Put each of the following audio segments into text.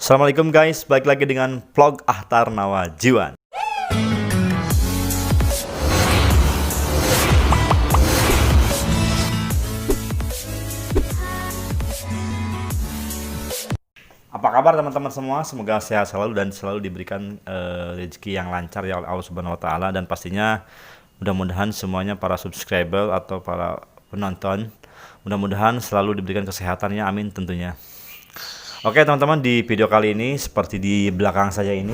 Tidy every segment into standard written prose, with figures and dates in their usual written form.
Assalamualaikum guys, balik lagi dengan vlog Ahtar Nawajiwan. Apa kabar teman-teman semua? Semoga sehat selalu dan selalu diberikan rezeki yang lancar ya oleh Allah Subhanahu wa taala, dan pastinya mudah-mudahan semuanya para subscriber atau para penonton mudah-mudahan selalu diberikan kesehatannya, amin tentunya. Oke teman-teman, di video kali ini seperti di belakang saya ini,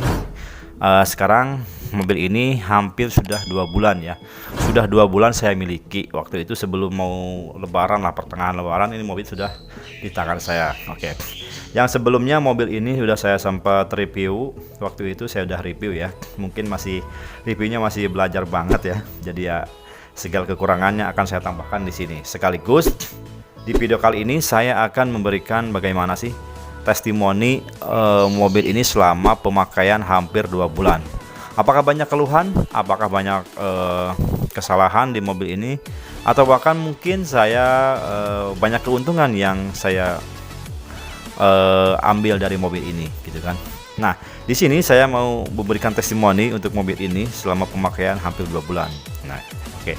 sekarang mobil ini hampir sudah 2 bulan ya. Sudah 2 bulan saya miliki. Waktu itu sebelum mau lebaran lah, pertengahan lebaran, ini mobil sudah di tangan saya. Oke. Yang sebelumnya mobil ini sudah saya sempat review. Waktu itu saya udah review ya. Mungkin reviewnya masih belajar banget ya. Jadi ya segala kekurangannya akan saya tambahkan di sini. Sekaligus di video kali ini saya akan memberikan bagaimana sih testimoni mobil ini selama pemakaian hampir 2 bulan. Apakah banyak keluhan? Apakah banyak kesalahan di mobil ini? Atau bahkan mungkin saya banyak keuntungan yang saya ambil dari mobil ini, gitu kan? Nah, di sini saya mau memberikan testimoni untuk mobil ini selama pemakaian hampir 2 bulan. Nah, oke.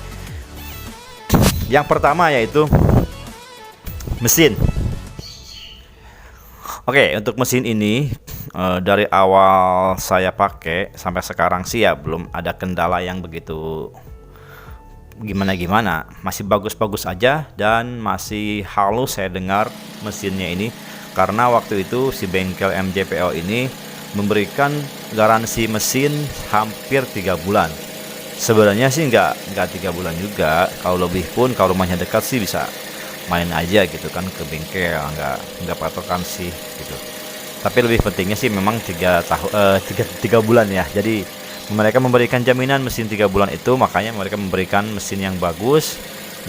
Yang pertama yaitu mesin. Oke, untuk mesin ini dari awal saya pakai sampai sekarang sih ya belum ada kendala yang begitu gimana-gimana. Masih bagus-bagus aja dan masih halus saya dengar mesinnya ini, karena waktu itu si bengkel MJPO ini memberikan garansi mesin hampir 3 bulan. Sebenarnya sih nggak 3 bulan juga, kalau lebih pun kalau rumahnya dekat sih bisa main aja gitu kan ke bengkel, nggak patokan sih gitu. Tapi lebih pentingnya sih memang 3 bulan ya. Jadi mereka memberikan jaminan mesin 3 bulan itu, makanya mereka memberikan mesin yang bagus,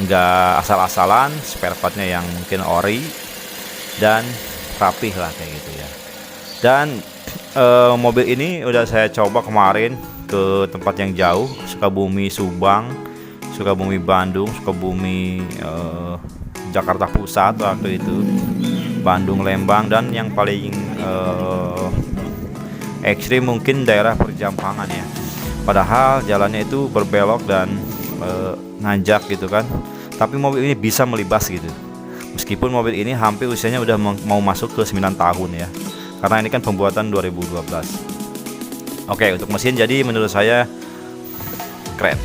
nggak asal-asalan, spare partnya yang mungkin ori dan rapih lah kayak gitu ya. Dan mobil ini udah saya coba kemarin ke tempat yang jauh, Sukabumi Subang, Sukabumi Bandung, Sukabumi Jakarta Pusat waktu itu, Bandung Lembang, dan yang paling ekstrim mungkin daerah Perjampangan ya. Padahal jalannya itu berbelok dan nanjak gitu kan, tapi mobil ini bisa melibas gitu. Meskipun mobil ini hampir usianya udah mau masuk ke 9 tahun ya, karena ini kan pembuatan 2012. Oke, untuk mesin jadi menurut saya keren.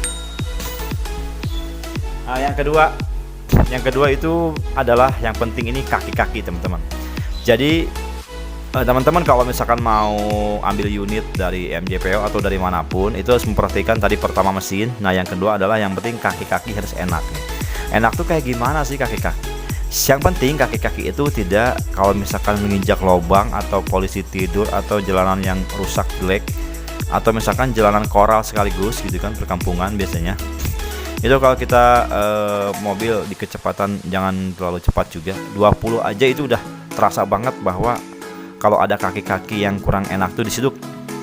Nah, yang kedua itu adalah yang penting, ini kaki-kaki teman-teman. Jadi teman-teman kalau misalkan mau ambil unit dari MJPO atau dari manapun, itu harus memperhatikan tadi pertama mesin. Nah yang kedua adalah yang penting kaki-kaki harus enak nih. Enak tuh kayak gimana sih kaki-kaki? Yang penting kaki-kaki itu tidak kalau misalkan menginjak lubang atau polisi tidur atau jalanan yang rusak jelek, atau misalkan jalanan koral sekaligus gitu kan, perkampungan biasanya. Itu kalau kita mobil di kecepatan jangan terlalu cepat juga, 20 aja itu udah terasa banget bahwa kalau ada kaki-kaki yang kurang enak tuh di situ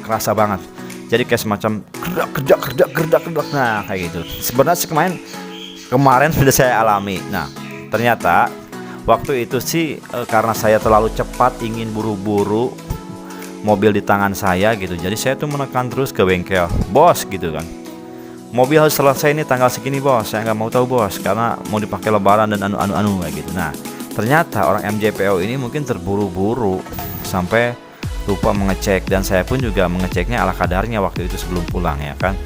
kerasa banget. Jadi kayak semacam gerdak. Nah kayak gitu. Sebenarnya kemarin sudah saya alami. Nah ternyata waktu itu sih karena saya terlalu cepat, ingin buru-buru mobil di tangan saya gitu. Jadi saya tuh menekan terus ke bengkel, bos gitu kan, mobil harus selesai ini tanggal segini bos, saya nggak mau tahu bos, karena mau dipakai lebaran dan anu kayak gitu. Nah ternyata orang MJPO ini mungkin terburu-buru sampai lupa mengecek, dan saya pun juga mengeceknya ala kadarnya waktu itu sebelum pulang ya kan.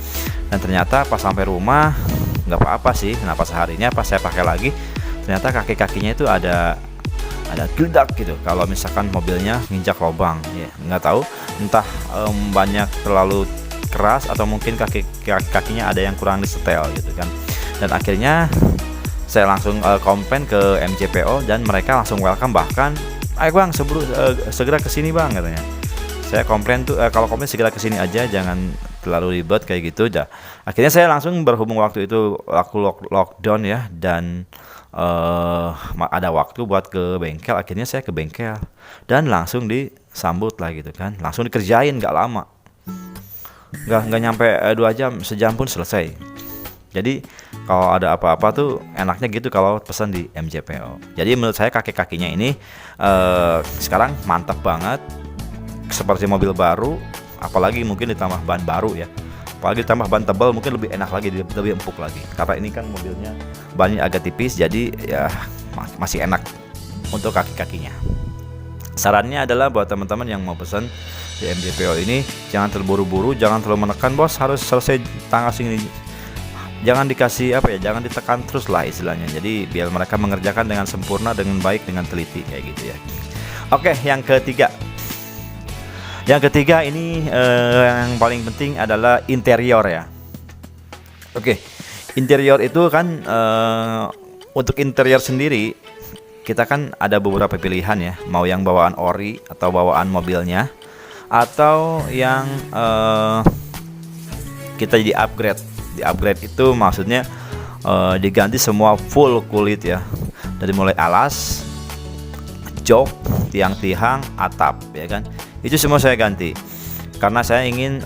Dan ternyata pas sampai rumah nggak apa-apa sih. Nah pas harinya pas saya pakai lagi, ternyata kaki-kakinya itu ada geledak gitu kalau misalkan mobilnya nginjak lubang ya. Nggak tahu entah banyak terlalu keras atau mungkin kakinya ada yang kurang disetel gitu kan. Dan akhirnya saya langsung komplain ke MJPO dan mereka langsung welcome, bahkan ayo bang segera kesini bang katanya. Saya komplain tuh kalau komplain segera kesini aja, jangan terlalu ribet kayak gitu dah. Akhirnya saya langsung berhubung waktu itu aku lockdown ya, dan ada waktu buat ke bengkel. Akhirnya saya ke bengkel dan langsung disambut lah gitu kan, langsung dikerjain, nggak lama, nggak nyampe 2 jam, sejam pun selesai. Jadi kalau ada apa-apa tuh enaknya gitu kalau pesan di MJPO. Jadi menurut saya kaki-kakinya ini sekarang mantap banget. seperti mobil baru, apalagi mungkin ditambah ban baru ya, apalagi ditambah ban tebal mungkin lebih enak lagi, lebih empuk lagi. Karena ini kan mobilnya bannya agak tipis, jadi ya masih enak untuk kaki-kakinya. Sarannya adalah buat teman-teman yang mau pesan di MJPO ini, jangan terburu-buru, jangan terlalu menekan, bos harus selesai tanggal segini. Jangan dikasih jangan ditekan terus lah istilahnya. Jadi biar mereka mengerjakan dengan sempurna, dengan baik, dengan teliti kayak gitu ya. Oke, yang ketiga. Yang ketiga ini yang paling penting adalah interior ya. Oke, interior itu kan untuk interior sendiri kita kan ada beberapa pilihan ya. Mau yang bawaan ori atau bawaan mobilnya, atau yang kita jadi upgrade. Di upgrade itu maksudnya diganti semua full kulit ya, dari mulai alas, jok, tiang-tiang, atap ya kan. Itu semua saya ganti karena saya ingin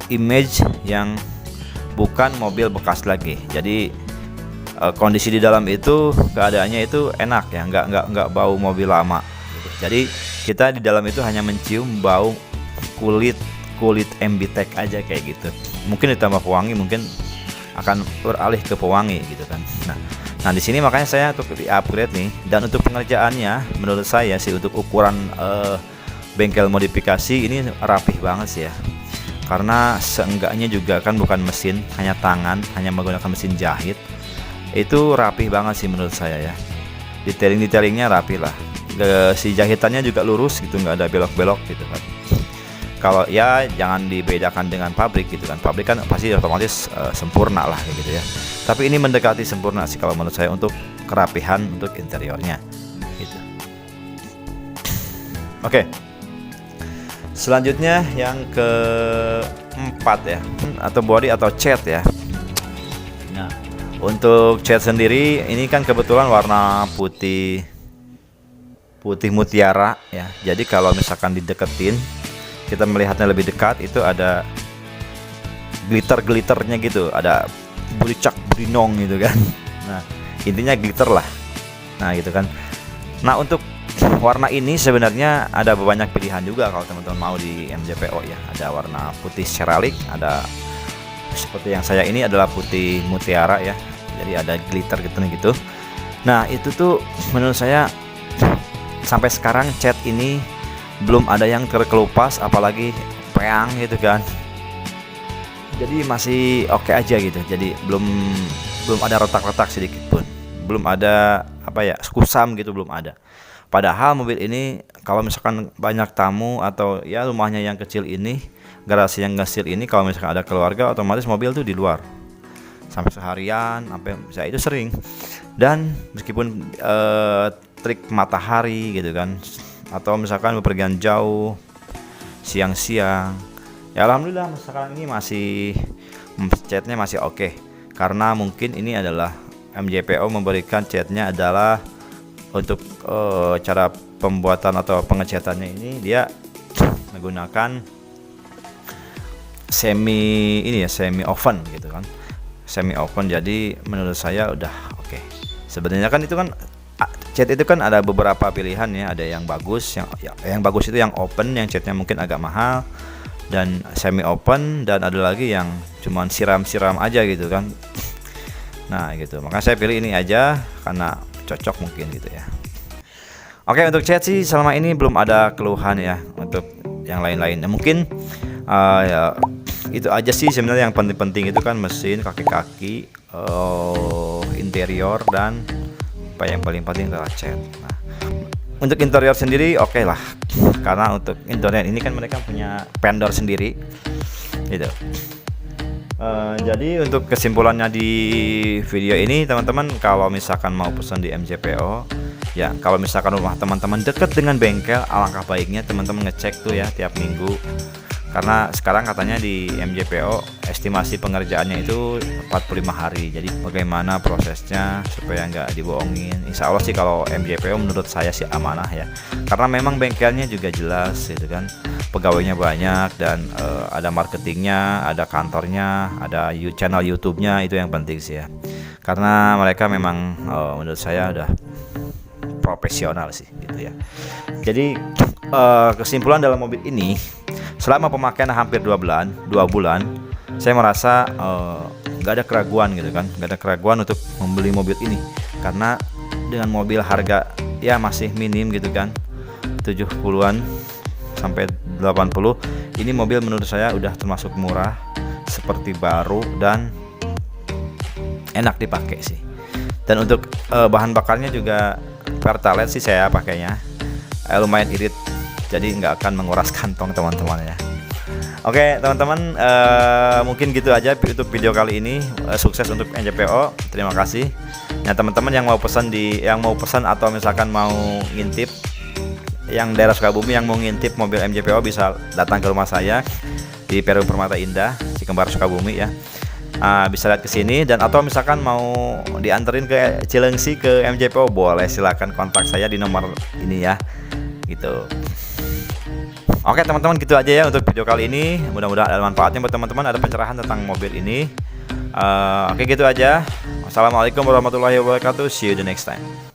image yang bukan mobil bekas lagi. Jadi kondisi di dalam itu keadaannya itu enak ya, nggak bau mobil lama gitu. Jadi kita di dalam itu hanya mencium bau kulit MB-Tech aja kayak gitu. Mungkin ditambah pewangi, mungkin akan beralih ke pewangi gitu kan. Nah di sini makanya saya untuk di upgrade nih, dan untuk pengerjaannya menurut saya sih untuk ukuran bengkel modifikasi ini rapih banget sih ya. Karena seenggaknya juga kan bukan mesin, hanya tangan, hanya menggunakan mesin jahit. Itu rapih banget sih menurut saya ya. Detailing-detailingnya rapi lah. Si jahitannya juga lurus gitu, nggak ada belok-belok gitu kan. Kalau ya jangan dibedakan dengan pabrik gitu kan. Pabrik kan pasti otomatis sempurna lah gitu ya. Tapi ini mendekati sempurna sih kalau menurut saya untuk kerapihan untuk interiornya gitu. Oke. Selanjutnya yang keempat ya, atau body atau cat ya. Nah, untuk cat sendiri ini kan kebetulan warna putih mutiara ya. Jadi kalau misalkan dideketin, kita melihatnya lebih dekat, itu ada glitter-glitternya gitu, ada burinong gitu kan. Nah intinya glitter lah. Nah gitu kan. Nah untuk warna ini sebenarnya ada banyak pilihan juga kalau teman-teman mau di MJPO ya. Ada warna putih ceralik, ada seperti yang saya ini adalah putih mutiara ya, jadi ada glitter gitu. Nah itu tuh menurut saya sampai sekarang cat ini belum ada yang terkelupas, apalagi peang gitu kan. Jadi masih oke aja gitu. Jadi belum ada retak-retak sedikit pun, belum ada kusam gitu, belum ada. Padahal mobil ini kalau misalkan banyak tamu atau ya rumahnya yang kecil ini, garasi yang kecil ini, kalau misalkan ada keluarga, otomatis mobil tuh di luar sampai seharian, sampai saya itu sering. Dan meskipun trik matahari gitu kan, atau misalkan bepergian jauh siang-siang, ya alhamdulillah sekarang ini masih catnya masih oke. Karena mungkin ini adalah MJPO memberikan catnya adalah untuk cara pembuatan atau pengecatannya ini dia menggunakan semi oven gitu kan, semi oven. Jadi menurut saya udah oke. Sebenarnya kan itu kan cat itu kan ada beberapa pilihan ya, ada yang bagus, yang bagus itu yang open, yang catnya mungkin agak mahal, dan semi open, dan ada lagi yang cuman siram-siram aja gitu kan. Nah gitu, maka saya pilih ini aja karena cocok mungkin gitu ya. Oke, untuk cat sih selama ini belum ada keluhan ya. Untuk yang lain-lain mungkin ya itu aja sih sebenarnya. Yang penting-penting itu kan mesin, kaki-kaki, interior, dan yang paling penting adalah cat. Nah, untuk interior sendiri oke lah, karena untuk interior ini kan mereka punya vendor sendiri gitu. Jadi untuk kesimpulannya di video ini teman-teman, kalau misalkan mau pesan di MJPO ya, kalau misalkan rumah teman-teman dekat dengan bengkel, alangkah baiknya teman-teman ngecek tuh ya tiap minggu. Karena sekarang katanya di MJPO estimasi pengerjaannya itu 45 hari. Jadi bagaimana prosesnya supaya nggak dibohongin. Insya Allah sih kalau MJPO menurut saya sih amanah ya. Karena memang bengkelnya juga jelas gitu kan, pegawainya banyak, dan ada marketingnya, ada kantornya, ada channel YouTube-nya. Itu yang penting sih ya. Karena mereka memang menurut saya udah profesional sih gitu ya. Jadi kesimpulan dalam mobil ini, selama pemakaian hampir 2 bulan, saya merasa nggak ada keraguan gitu kan, nggak ada keraguan untuk membeli mobil ini, karena dengan mobil harga ya masih minim gitu kan, 70-an sampai 80, ini mobil menurut saya udah termasuk murah, seperti baru dan enak dipakai sih. Dan untuk bahan bakarnya juga Pertalite sih saya pakainya, lumayan irit, jadi nggak akan menguras kantong teman-teman ya. Oke teman-teman, mungkin gitu aja untuk video kali ini. Sukses untuk NJPO, terima kasih. Nah teman-teman yang mau pesan atau misalkan mau ngintip, yang daerah Sukabumi yang mau ngintip mobil MJPO bisa datang ke rumah saya di Perum Permata Indah, Cikembar, Sukabumi ya. Bisa lihat ke sini, dan atau misalkan mau dianterin ke Cilengsi ke MJPO, boleh silakan kontak saya di nomor ini ya gitu. Oke teman-teman, gitu aja ya untuk video kali ini. Mudah-mudahan ada manfaatnya buat teman-teman, ada pencerahan tentang mobil ini. Oke gitu aja. Wassalamualaikum warahmatullahi wabarakatuh. See you the next time.